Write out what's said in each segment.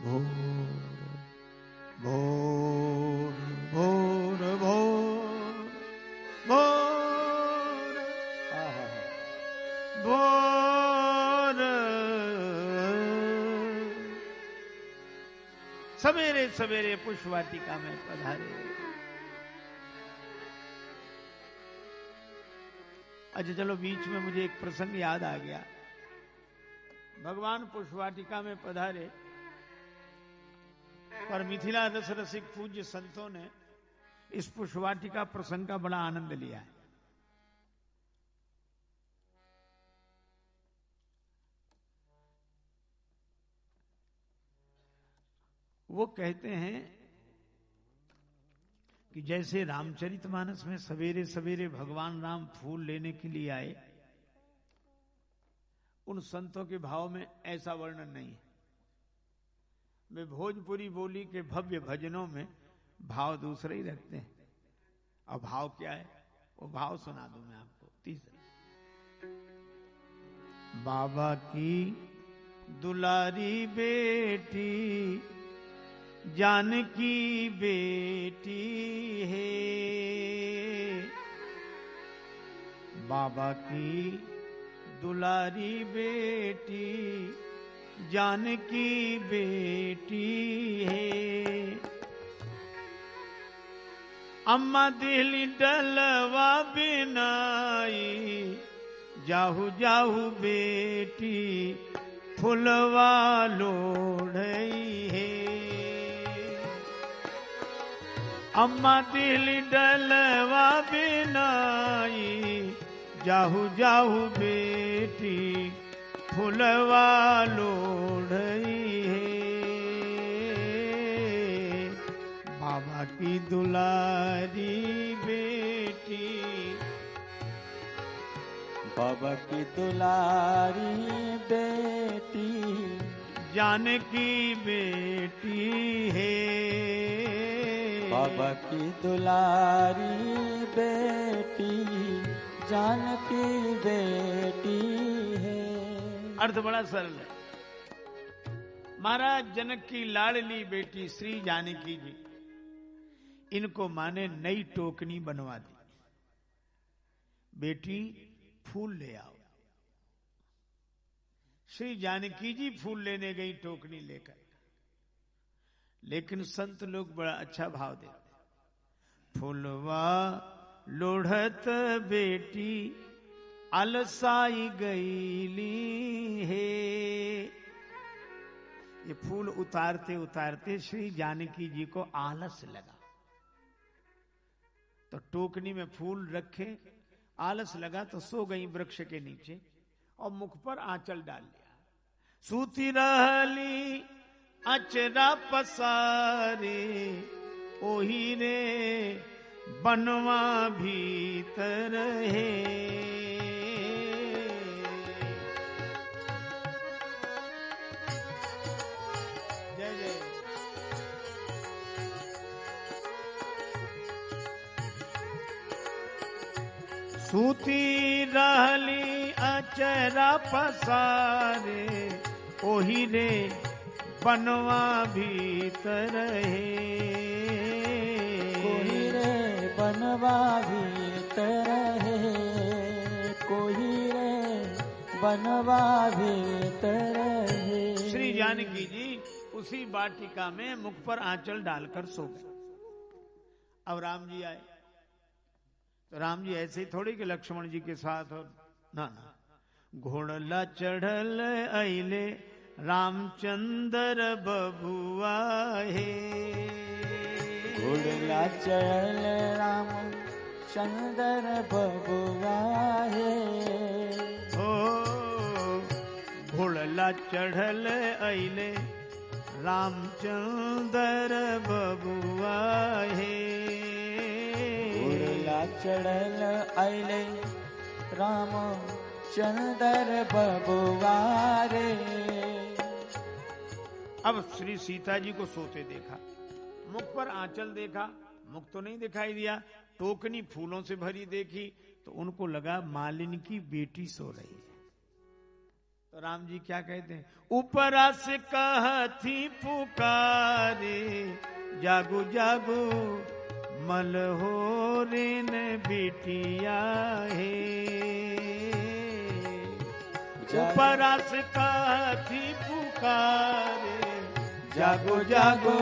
भोर भोर भोर भोर भोर भोर सवेरे सवेरे पुष्पवाटिका में पधारे। अच्छा चलो, बीच में मुझे एक प्रसंग याद आ गया। भगवान पुष्पवाटिका में पधारे पर मिथिला रस रसिक पूज्य संतों ने इस पुष्पवाटिका प्रसंग का बड़ा आनंद लिया है। वो कहते हैं कि जैसे रामचरितमानस में सवेरे सवेरे भगवान राम फूल लेने के लिए आए, उन संतों के भाव में ऐसा वर्णन नहीं है। वे भोजपुरी बोली के भव्य भजनों में भाव दूसरे ही रखते हैं। और भाव क्या है, वो भाव सुना दूं मैं आपको। तीसरा, बाबा की दुलारी बेटी जानकी बेटी है, बाबा की दुलारी बेटी जानकी बेटी है। अम्मा दिल डलवा बिनाई, जाहू जाहू बेटी फुलवा लोढ़ई है। अम्मा दिल डलवा बिनाई, जाहू जाहू बेटी फुलवा लोढ़ई है। बाबा की दुलारी बेटी, बाबा की दुलारी बेटी जानकी बेटी है। बाबा की दुलारी बेटी जानकी बेटी है। अर्थ बड़ा सरल है। महाराज जनक की लाडली बेटी श्री जानकी जी, इनको माने नई टोकनी बनवा दी। बेटी फूल ले आओ। श्री जानकी जी फूल लेने गई टोकनी लेकर, लेकिन संत लोग बड़ा अच्छा भाव देते। फूलवा लोढ़त बेटी अलसाई गईली है। ये फूल उतारते उतारते श्री जानकी जी को आलस लगा, तो टोकनी में फूल रखे, आलस लगा तो सो गई वृक्ष के नीचे और मुख पर आंचल डाल लिया। सूती रहली अचरा पसारे, ओही रे बनवा भीतर है। जय जय। सूती रहली अचरा पसारे, ओही रे बनवा भीतर है। कोई रे बनवा भीतर है, कोई रे बनवा भीतर है। श्री जानकी जी उसी वाटिका में मुख पर आंचल डालकर सो गए। अब राम जी आए, तो राम जी ऐसे ही थोड़ी कि लक्ष्मण जी के साथ, और ना ना, घोड़ला चढ़ल अइले रामचंद्र बबुआ है। घोड़ला चढ़ल रामचंद्र बबुआ है। हो घोड़ला चढ़ल अइले रामचंद्र बबुआ है। घोड़ला चढ़ल अइले रामचंद्र बबुआ रे। अब श्री सीता जी को सोते देखा, मुख पर आंचल देखा, मुख तो नहीं दिखाई दिया। टोकनी फूलों से भरी देखी तो उनको लगा मालिनी की बेटी सो रही है। तो राम जी क्या कहते हैं, ऊपरा से कहती पुकारे, जागो जागो मलहोरिन बिटिया है। ऊपरा से कहती पुकारे, जागो जागो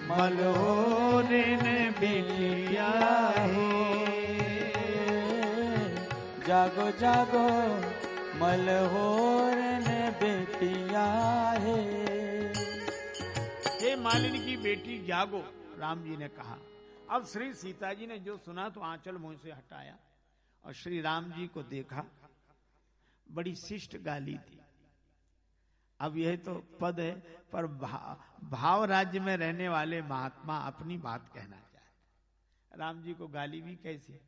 मलहोरिन बिटिया है। जागो जागो मलहोरन बेटिया है। हे मालिनी की बेटी जागो, राम जी ने कहा। अब श्री सीता जी ने जो सुना तो आंचल मुंह से हटाया और श्री राम जी को देखा। बड़ी शिष्ट गाली थी। अब यह तो पद है, पर भाव राज्य में रहने वाले महात्मा अपनी बात कहना चाहते। राम जी को गाली भी कैसी।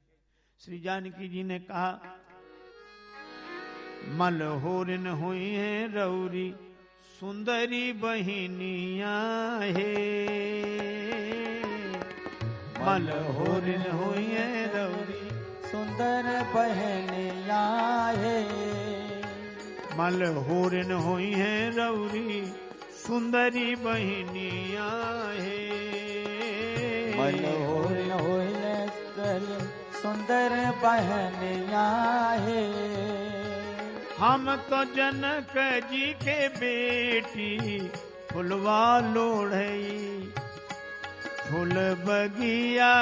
श्री जानकी जी ने कहा, मलहोरिन हुई है रौरी सुंदरी बहिनिया है। मलहोरिन हुई है रौरी सुंदर बहनिया है। मलहोरिन हुई है रौरी सुंदरी बहिनिया है। मलहोरिन हुई सुंदर बहनिया है। हम तो जनक जी के बेटी फुलवा लोढ़ई, फूल बगिया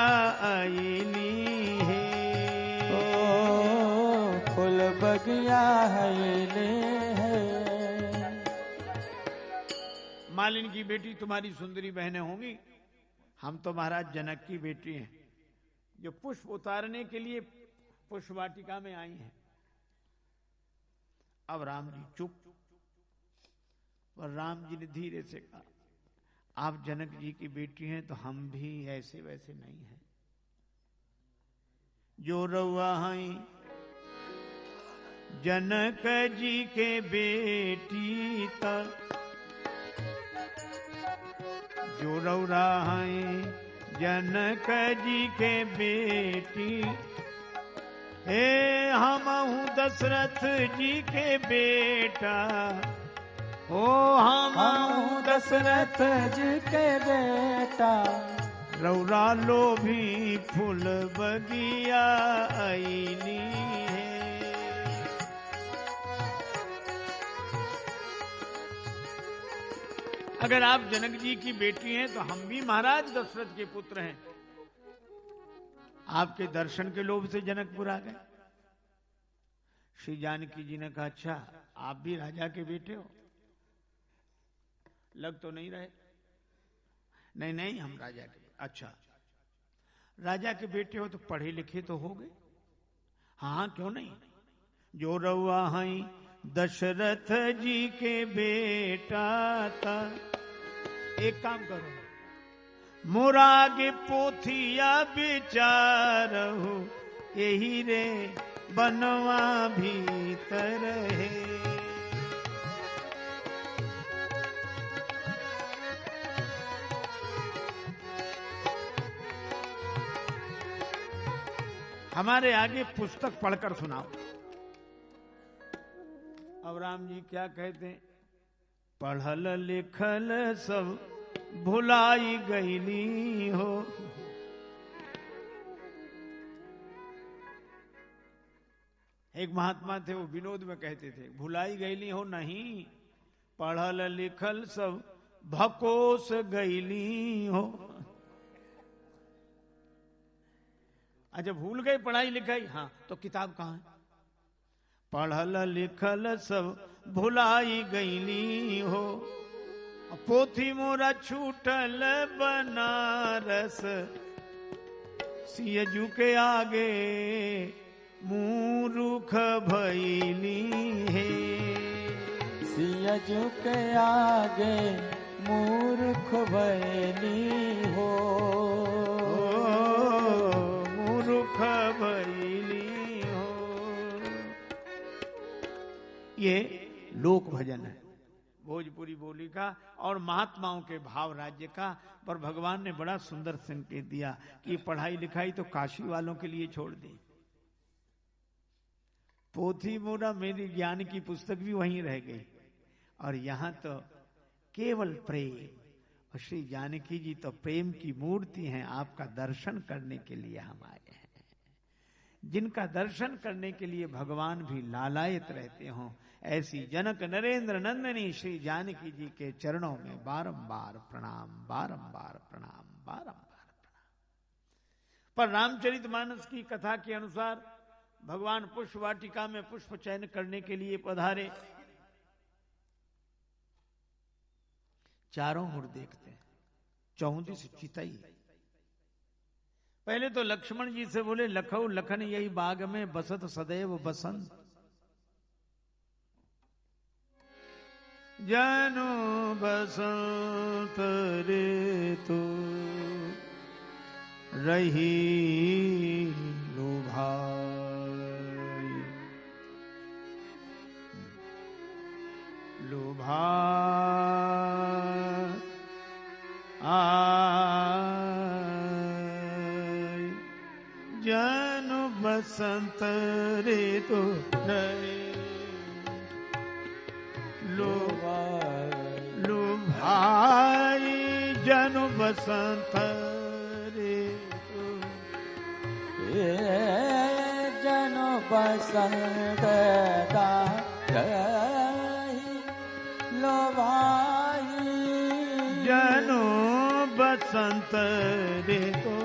आईली है। ओ फूल बगिया आईली है। मालिनी की बेटी तुम्हारी सुंदरी बहनें होंगी। हम तो महाराज जनक की बेटी हैं, जो पुष्प उतारने के लिए पुष्प वाटिका में आई हैं। अब राम जी चुप। और राम जी ने धीरे से कहा, आप जनक जी की बेटी हैं तो हम भी ऐसे वैसे नहीं हैं। जो रउआ हैं जनक जी के बेटी ता, जो रउरा हैं जनक जी के बेटी, हे हम हूँ दशरथ जी के बेटा। हो हम हूँ दशरथ जी के बेटा। रौरा लोभी फूल बगिया आईली है। अगर आप जनक जी की बेटी हैं तो हम भी महाराज दशरथ के पुत्र हैं। आपके दर्शन के लोभ से जनकपुर आ गए। श्री जानकी जी ने कहा, अच्छा आप भी राजा के बेटे हो? लग तो नहीं रहे। नहीं नहीं, हम राजा के। अच्छा राजा के बेटे हो तो पढ़े लिखे तो हो गए। हाँ क्यों नहीं। जो रउआ हैं दशरथ जी के बेटा था। एक काम करो, मोरागे पोथिया बिचारहु, यही रे बनवा भीतर है। हमारे आगे पुस्तक पढ़कर सुनाओ। अब राम जी क्या कहते हैं, पढ़ल लिखल सब भुलाई गईली हो। एक महात्मा थे, वो विनोद में कहते थे, भुलाई गईली हो नहीं, पढ़ल लिखल सब भकोस गईली हो। अच्छा भूल गए पढ़ाई लिखाई, हाँ तो किताब कहाँ है। पढ़ल लिखल सब भुलाई गईली हो, पोथी मोरा छूटल बनारस, सियजू के आगे मूर्ख भईली है। सियजू के आगे मूर्ख भईली हो। मूर्ख भईली हो। ये लोक भजन है भोजपुरी बोली का और महात्माओं के भाव राज्य का। पर भगवान ने बड़ा सुंदर संकेत दिया कि पढ़ाई लिखाई तो काशी वालों के लिए छोड़ दी। पोथी मोरा मेरी ज्ञान की पुस्तक भी वहीं रह गई, और यहां तो केवल प्रेम। और श्री जानकी जी तो प्रेम की मूर्ति हैं, आपका दर्शन करने के लिए हम आए हैं। जिनका दर्शन करने के लिए भगवान भी लालायित रहते हों, ऐसी जनक नरेंद्र नंदनी श्री जानकी जी के चरणों में बारंबार प्रणाम, बारंबार प्रणाम, बारंबार प्रणाम। पर रामचरितमानस की कथा के अनुसार भगवान पुष्प वाटिका में पुष्प चयन करने के लिए पधारे। चारों ओर देखते हैं, 34 चितई। पहले तो लक्ष्मण जी से बोले, लखऊ लखन यही बाग में बसत सदैव बसंत। जनु बसंत ऋतु रही लुभाई, जनु बसंत ऋतु लुभाई, जनु बसंत ऋतु, जनु बसंत लुभाई, जनु बसंत ऋतु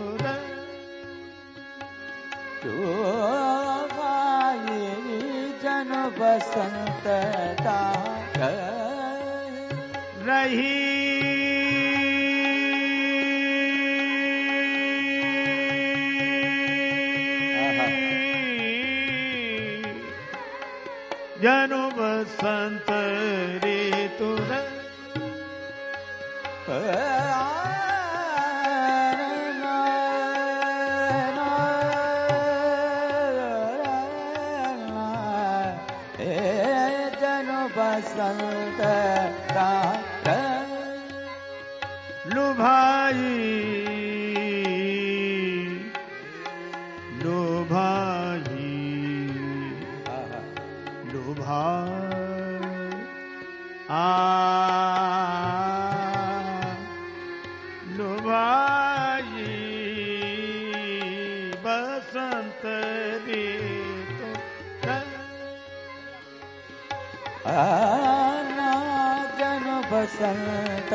जनु बसंत रही जनु बसंत ऋतु बसंत लुभाई, लुभाई, लुभाई, लुभाई बसंत ऋतु जनु बसंत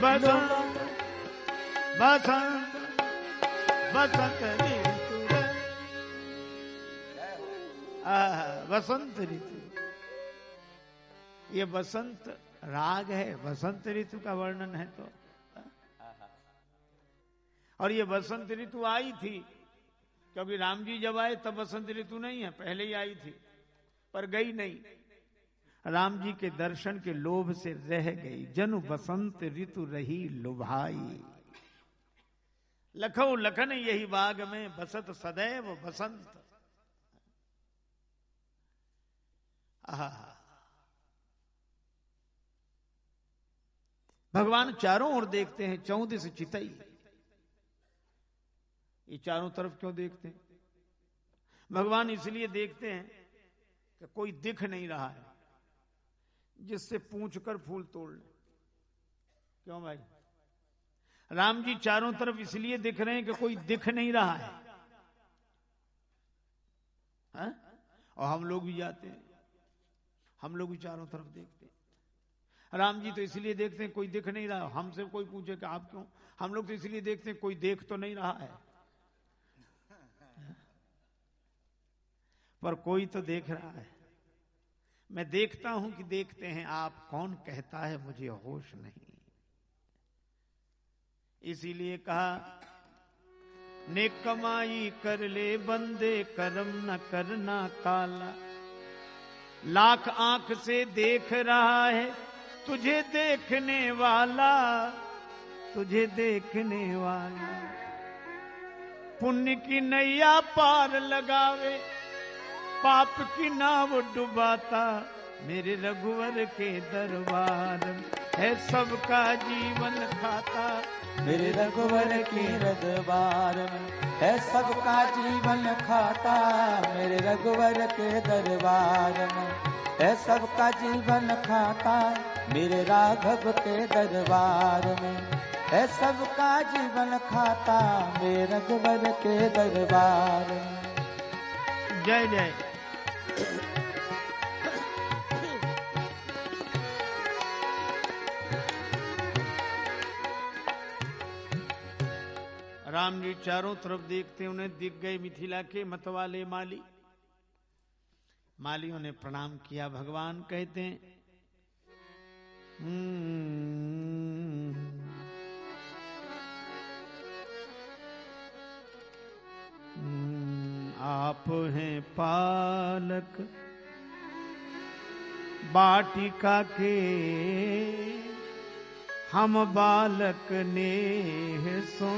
बसंत बसंत बसंत ऋतु बसंत ऋतु। ये बसंत राग है, बसंत ऋतु का वर्णन है। तो और ये बसंत ऋतु आई थी क्योंकि राम जी जब आए तब बसंत ऋतु नहीं है, पहले ही आई थी, पर गई नहीं। राम जी के दर्शन के लोभ से रह गई। जनु बसंत ऋतु रही लुभाई, लखऊ लखन यही बाग में बसत सदैव बसंत। भगवान चारों ओर देखते हैं, 34 चितई। ये चारों तरफ क्यों देखते हैं? भगवान इसलिए देखते हैं कि कोई दिख नहीं रहा है जिससे पूछ कर फूल तोड़ ले। क्यों भाई? राम जी चारों तरफ इसलिए दिख रहे हैं कि कोई दिख नहीं रहा है, हा? और हम लोग भी जाते हैं, हम लोग भी चारों तरफ देखते हैं। राम जी तो इसलिए देखते हैं कोई दिख नहीं रहा। हमसे कोई पूछे कि आप क्यों? हम लोग तो इसलिए देखते हैं कोई देख तो नहीं रहा है, पर कोई तो देख रहा है। मैं देखता हूं कि देखते हैं आप, कौन कहता है मुझे होश नहीं। इसीलिए कहा, नेक कमाई कर ले बंदे, कर्म न करना काला। लाख आंख से देख रहा है तुझे देखने वाला, तुझे देखने वाला। पुण्य की नैया पार लगावे, पाप की नाव डुबाता। मेरे रघुवर के दरबार है सबका जीवन खाता। मेरे रघुवर की दरबार में है सबका जीवन खाता। मेरे रघुवर के दरबार में है सबका जीवन खाता। मेरे राघव के दरबार में है सबका जीवन खाता। मेरे रघुवर के दरबार में। जय जय। राम जी चारों तरफ देखते उन्हें दिख गए मिथिला के मतवाले माली। मालियों ने प्रणाम किया। भगवान कहते हैं आप हैं पालक बाटिका के, हम बालक नेह सो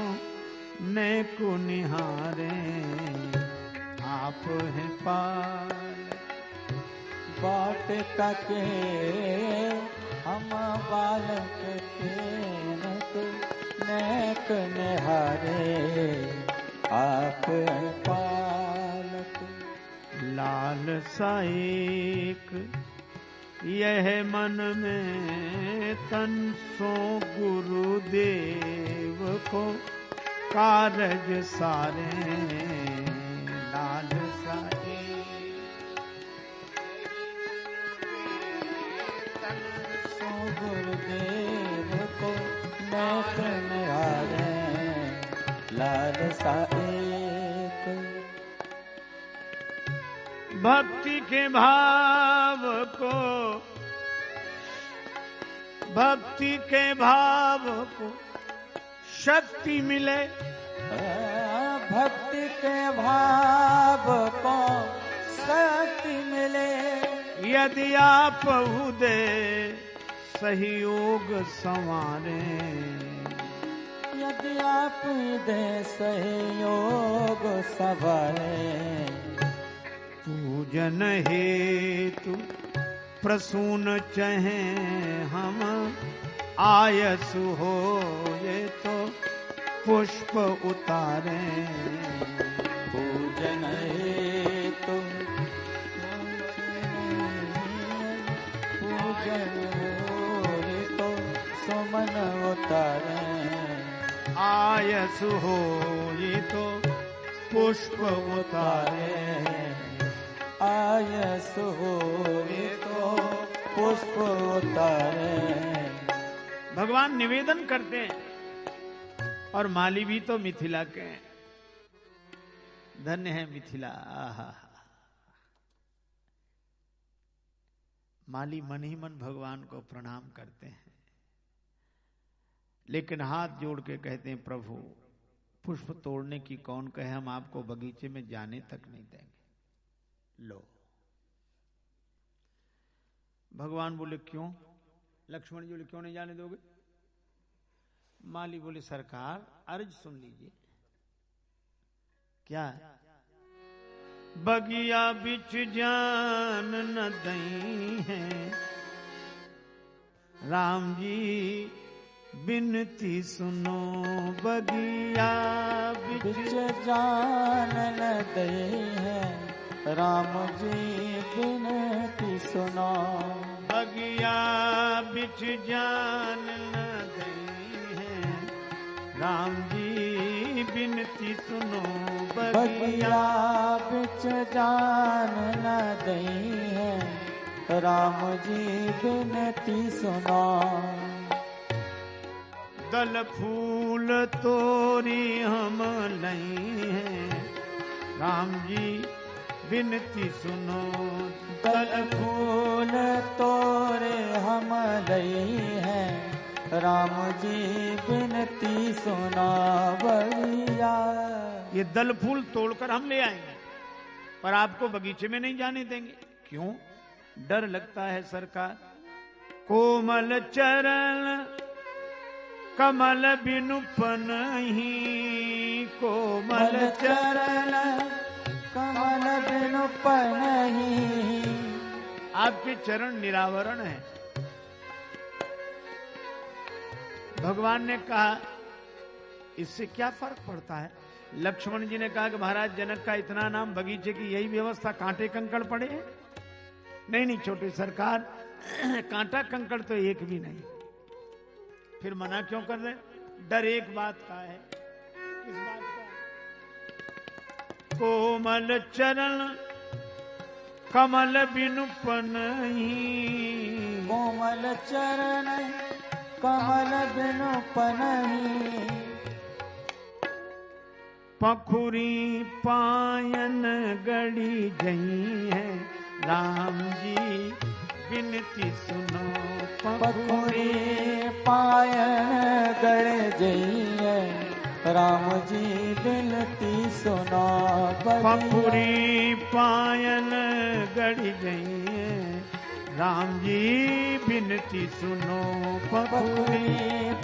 ने को निहारे। आप हैं पालक बाटिका के, हम बालक के नेक निहारे। आप हैं पालक। लाल साइक यह मन में तन सो गुरुदेव को कारज सारे। लाल साइक तन सो गुरुदेव को नेक निहारे। लाल साइक भक्ति के भाव को, भक्ति के भाव को शक्ति मिले। भक्ति के भाव को शक्ति मिले। यदि आप उदय सहयोग संवारे। यदि आप दे सहयोग संवारे। पूजन हेतु प्रसून चहे हम आयसु हो ये तो पुष्प उतारे। पूजन हेतु पूजन हो तो सुमन उतारे। आयसु हो ये तो पुष्प उतारे। आयस हो तो पुष्प उतारे। भगवान निवेदन करते हैं और माली भी तो मिथिला के हैं। धन्य है मिथिला। आहा। माली मन ही मन भगवान को प्रणाम करते हैं, लेकिन हाथ जोड़ के कहते हैं प्रभु पुष्प तोड़ने की कौन कहे, हम आपको बगीचे में जाने तक नहीं देंगे। लो। भगवान बोले क्यों? लक्ष्मण जी बोले क्यों नहीं जाने दोगे? माली बोले सरकार अर्ज सुन लीजिए। क्या? बगिया बिच जान न दई है, राम जी बिनती सुनो। बगिया बिच जान न दई है, राम जी बिनती सुनो। बगिया बिच जान न दई है, राम जी बिनती सुनो। बगिया बिच जान न दई है, राम जी बिनती सुनो। दल फूल तोरी हम लई हैं, राम जी बिनती सुनो। दल फूल तोरे हम लई हैं, राम जी बिनती सुना। बगिया ये दल फूल तोड़कर हम ले आएंगे, पर आपको बगीचे में नहीं जाने देंगे। क्यों? डर लगता है सरकार। कोमल चरण कमल बिनु पनहि, कोमल चरण कमल बिनु पनहि। आपके चरण निरावरण है। भगवान ने कहा इससे क्या फर्क पड़ता है? लक्ष्मण जी ने कहा कि महाराज जनक का इतना नाम, बगीचे की यही व्यवस्था, कांटे कंकड़ पड़े हैं? नहीं नहीं छोटे सरकार, कांटा कंकड़ तो एक भी नहीं। फिर मना क्यों कर रहे? डर एक बात का है। किस बात का? कोमल चरण कमल बिनु पनहि, कोमल चरण कमल बिनु पनहि, पखुरी पायन गड़ी जई है, राम जी बिनती सुनो। पखुरी पायन गड़ जइए, राम जी बिनती सुनो। पखुरी पायन गड़ी जइए, राम जी बिनती सुनो। पखुरी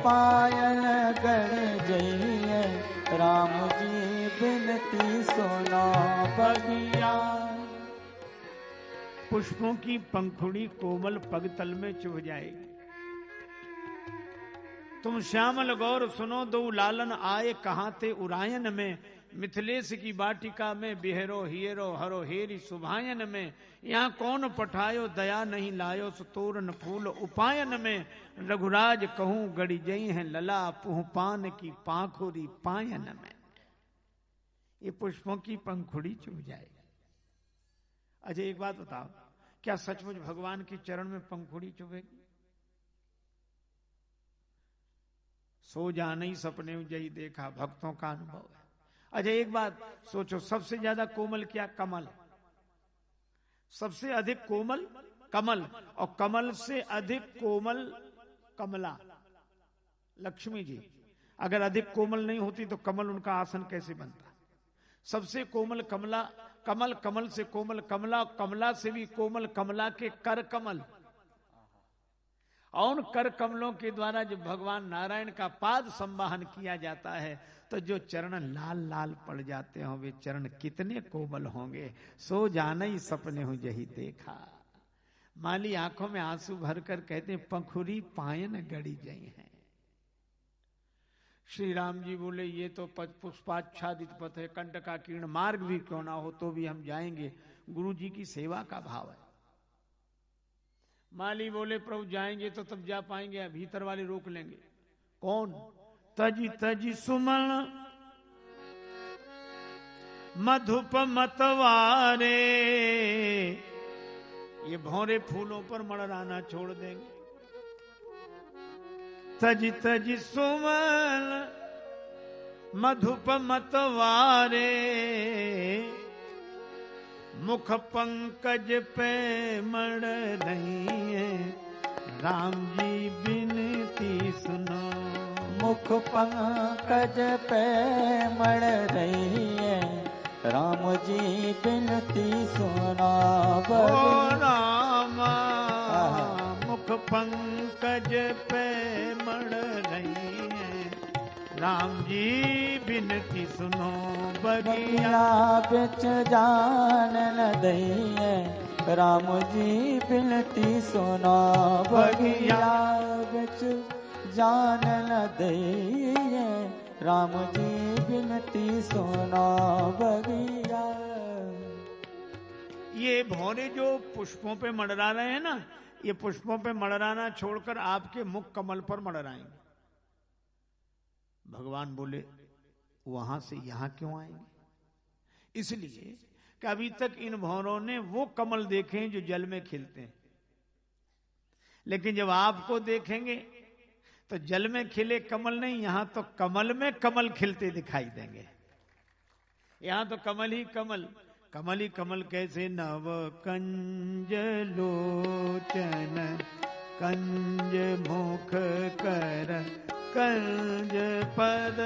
पायन गड़ जइए, राम जी बिनती सुनो। बगिया पुष्पों की पंखुड़ी कोमल पगतल में चुभ जाएगी। तुम श्यामल गौर सुनो, दो लालन आए कहाँ थे उरायन में, मिथिलेश की बाटिका में बिहरो हियरो हरो हेरी सुभायन में। यहाँ कौन पठायो दया नहीं लायो, सुतोरन फूल उपायन में। रघुराज कहूं गड़ी जई है लला, पुहपान की पाखुरी पायन में। ये पुष्पों की पंखुड़ी चुभ जाएगी। अजय एक बात बताओ, क्या सचमुच भगवान के चरण में पंखुड़ी चुभेगी? सो जाने सपने जही देखा, भक्तों का अनुभव है। अच्छा एक बात सोचो, सबसे ज्यादा कोमल क्या? कमल। सबसे अधिक कोमल कमल, और कमल से अधिक कोमल कमला, लक्ष्मी जी। अगर अधिक कोमल नहीं होती तो कमल उनका आसन कैसे बनता? सबसे कोमल कमला, कमल, कमल से कोमल कमला, कमला से भी कोमल कमला के कर कमल। और उन कर कमलों के द्वारा जब भगवान नारायण का पाद संवाहन किया जाता है तो जो चरण लाल लाल पड़ जाते हों, वे चरण कितने कोमल होंगे। सो जाने ही सपने हो जही देखा। माली आंखों में आंसू भरकर कहते पंखुरी पायन गड़ी जई हैं। श्री राम जी बोले ये तो पुष्पाच्छादित पथ है, कंटका कीर्ण मार्ग भी क्यों ना हो तो भी हम जाएंगे, गुरु जी की सेवा का भाव है। माली बोले प्रभु जाएंगे तो तब जा पाएंगे, भीतर वाले रोक लेंगे। कौन? तजी तजी सुमन मधुप मतवारे, ये भौरे फूलों पर मड़राना छोड़ देंगे। तजी तजी सुमन मधुप मतवारे, मुख पंकज पे मड़ रही है, राम जी बिनती सुनो। मुख पंकज पे मड़ रही है, राम जी बिनती सुनो। ओ रामा मुख पंकज पे मड़ रही है, राम जी बिनती सुनो। बगिया बिच जान न दइए, राम जी बिनती सुनो। बगिया बिच जान न दइए, राम जी बिनती सुनो। बगिया ये भौरे जो पुष्पों पे मड़रा रहे हैं ना, ये पुष्पों पे मड़राना छोड़कर आपके मुख कमल पर मड़राएंगे। भगवान बोले वहां से यहां क्यों आएंगे? इसलिए कि अभी तक इन भौरों ने वो कमल देखे हैं जो जल में खिलते हैं, लेकिन जब आपको देखेंगे तो जल में खिले कमल नहीं, यहां तो कमल में कमल खिलते दिखाई देंगे। यहां तो कमल ही कमल, कमल ही कमल। कैसे? नव कंज लोचन कंज मुख कर कंज पद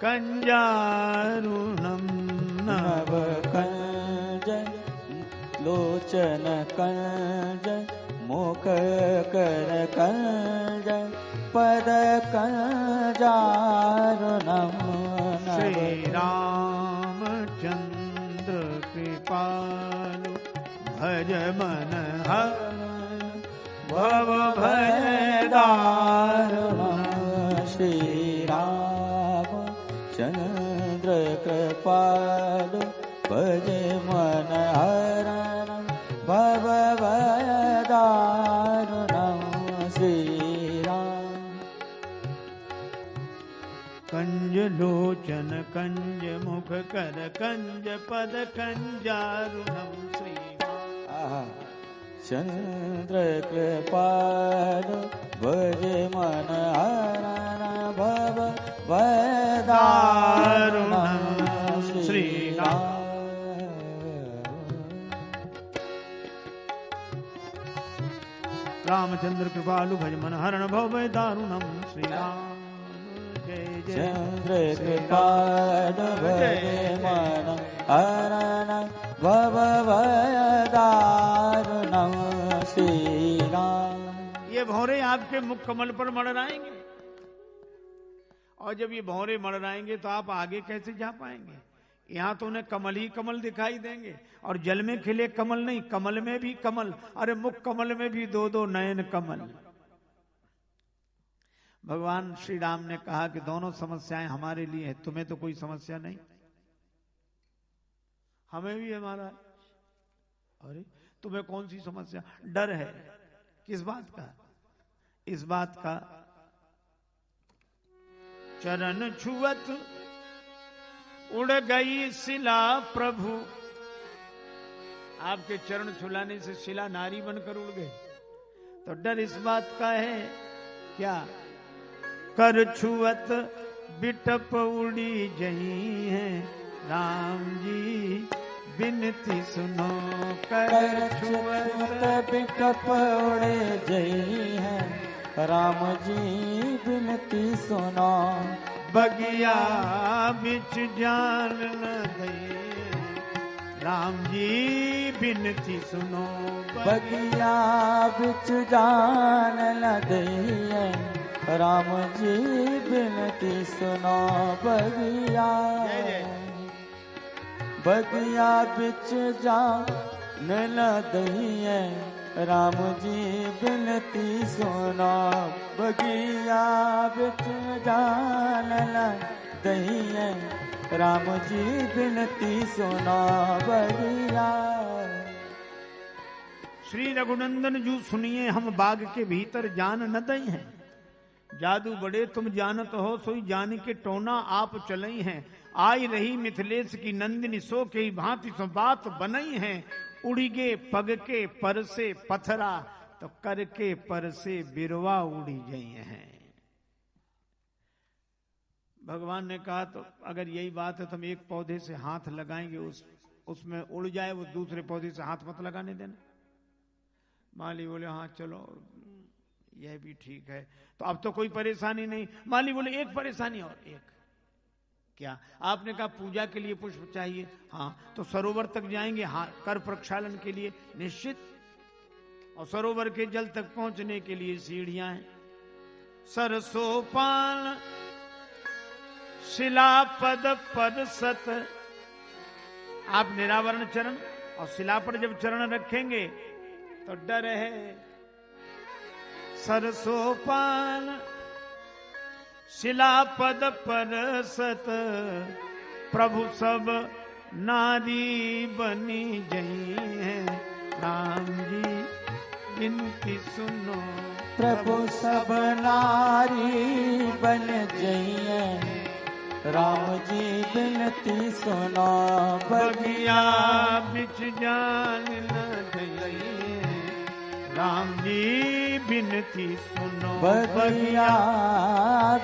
कंजारुणम। नव कंज लोचन कंज मुख कर कंज पद कंजारुणम। श्री रामचंद्र कृपालु भज मन हर भव भय दारुणम। श्री राम कंज मुख कर कंज पद कंजारुणम श्री चंद्र कृपाल भज मन हरण भव वदारुणम श्री रामचंद्र कृपालु भज मन हरण भव दारुणम श्री राम। जय जय चंद्र कृपाल भज मन हरण भव दारुणम श्री राम। ये भौरे आपके मुख कमल पर मड़राएंगे, और जब ये भौरे मड़राएंगे तो आप आगे कैसे जा पाएंगे? यहाँ तो उन्हें कमल ही कमल दिखाई देंगे, और जल में खिले कमल नहीं, कमल में भी कमल, अरे मुख कमल में भी दो दो नयन कमल। भगवान श्री राम ने कहा कि दोनों समस्याएं हमारे लिए है, तुम्हें तो कोई समस्या नहीं, हमें भी हमारा। अरे तुम्हें कौन सी समस्या? डर है। किस बात का? इस बात का चरण छुअत उड़ गई शिला प्रभु। आपके चरण छुलाने से शिला नारी बनकर उड़ गए, तो डर इस बात का है क्या? कर छुअत बिटप उड़ी जही है राम जी बिनती सुनो। कर छुअत बिटप उड़े जही है राम जी बिनती सुनो। बगिया बिच जान न दे राम जी बिनती सुनो। बगिया बिच जान न दे राम जी बिनती सुनो। बगिया बगिया बिच जान न दहिए राम जी बिनती सुनो। बगिया बिच जान न दहिए राम जी बिनती सुनो। बगिया। श्री रघुनंदन जू सुनिए हम बाग के भीतर जान न दई हैं। जादू बड़े तुम जानत हो सोई जान के टोना आप चलई हैं। आई रही मिथिलेश की नंदिनी सो के भांति सो बात बनई हैं। उड़ी गे पग के पर से पथरा तो कर के पर से बिरवा उड़ी गई हैं। भगवान ने कहा तो अगर यही बात है तो हम एक पौधे से हाथ लगाएंगे, उसमें उड़ जाए, वो दूसरे पौधे से हाथ मत लगाने देना। माली बोले हाँ चलो यह भी ठीक है, तो अब तो कोई परेशानी नहीं। माली बोले एक परेशानी और। एक क्या? आपने कहा पूजा के लिए पुष्प चाहिए, हाँ तो सरोवर तक जाएंगे, हाँ कर प्रक्षालन के लिए निश्चित, और सरोवर के जल तक पहुंचने के लिए सीढ़ियां हैं। सरसोपान शिलापद पद सत। आप निरावरण चरण और शिला पर जब चरण रखेंगे तो डर है। सरसोपान शिलापद पर सत प्रभु सब नारी बनी जई है राम जी बिनती सुनो। प्रभु सब नारी बन जई है राम जी बिनती सुनो। बगिया बिच जान न दई राम जी बिनती सुनो। बगिया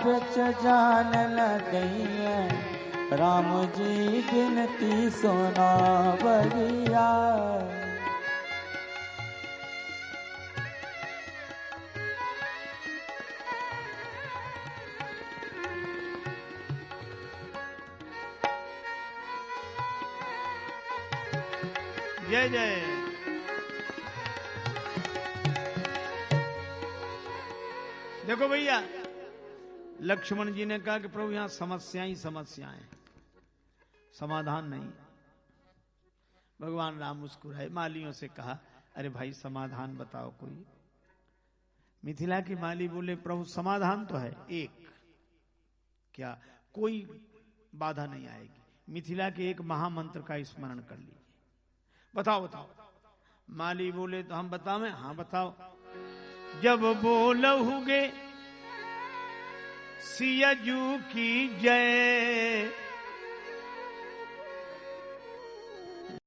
बिच जान न दई राम जी बिनती सुनो। बगिया जय जय। देखो भैया, लक्ष्मण जी ने कहा कि प्रभु यहां समस्याएं ही समस्याएं, समाधान नहीं। भगवान राम मुस्कुराए, मालियों से कहा अरे भाई समाधान बताओ कोई। मिथिला की माली बोले प्रभु समाधान तो है एक, क्या? कोई बाधा नहीं आएगी। मिथिला के एक महामंत्र का स्मरण कर लीजिए। बताओ बताओ। माली बोले तो हम बतावें? हाँ बताओ। जब बोलहुगे सियाजू की जय